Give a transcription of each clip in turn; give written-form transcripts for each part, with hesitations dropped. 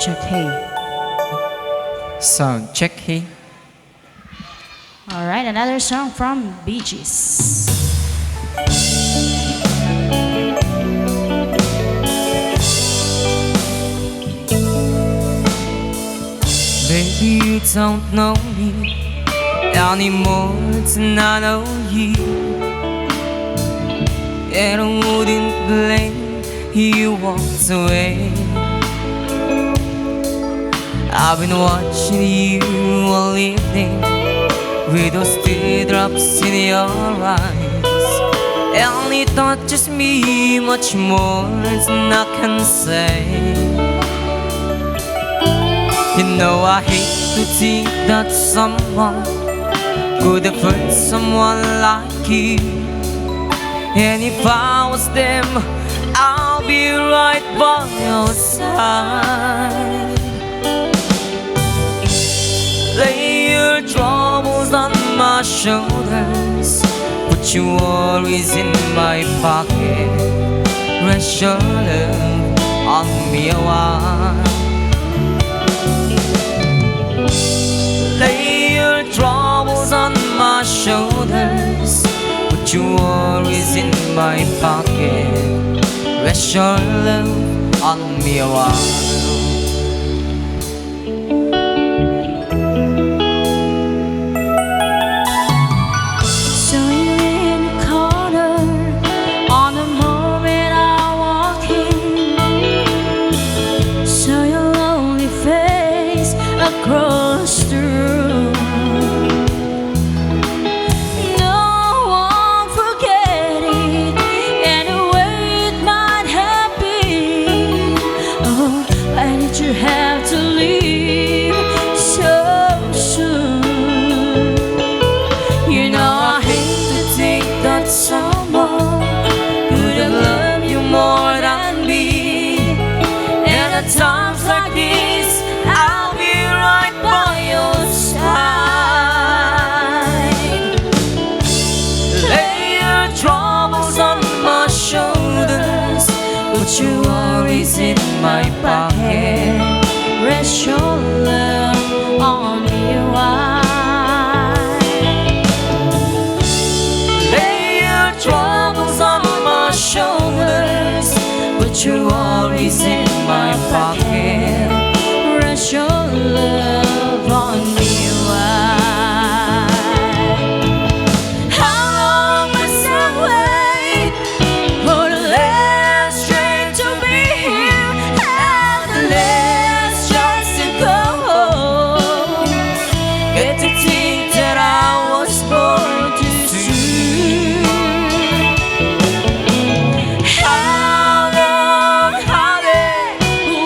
check, hey. Sound check, hey. Alright, another song from Beegees. Baby, you don't know me anymore than I know you. And I wouldn't blame you walked away. I've been watching you all evening with those teardrops in your eyes, and it touches me much more than I can say. You know I hate to think that someone could have hurt someone like you. And if I was them, I'll be right by your side. Lay your troubles on my shoulders, put your worries in my pocket. Rest your love on me a while. Lay your troubles on my shoulders, put your worries in my pocket. Rest your love on me a while. Across the room, no one forget it, and the way it might have been. Oh, why did you have to leave so soon? You know I hate to think that someone could have loved you more than me. And at times like this, I'll be right by your side. Lay your troubles on my shoulders, put your worries in my pocket. Rest your love on me a while. Lay your troubles on my shoulders, put your worries in my pocket. Rest your love on me a while. How long must I wait for the last train to be here, and the last chance to go home? Get to think that I was born too soon. How long,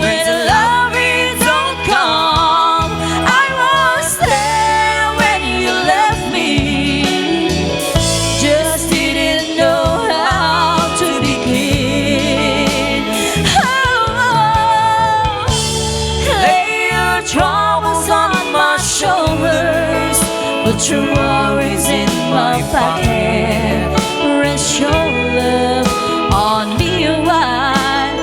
when the love is don't come? I was there when you left me, just didn't know how to begin. Oh, lay your troubles on my shoulders, put your worries in my pocket. Rest your love on me a while.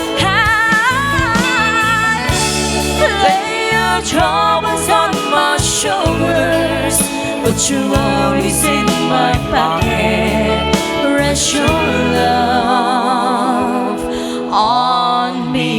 Lay your troubles on my shoulders, put your worries in my pocket. Rest your love on me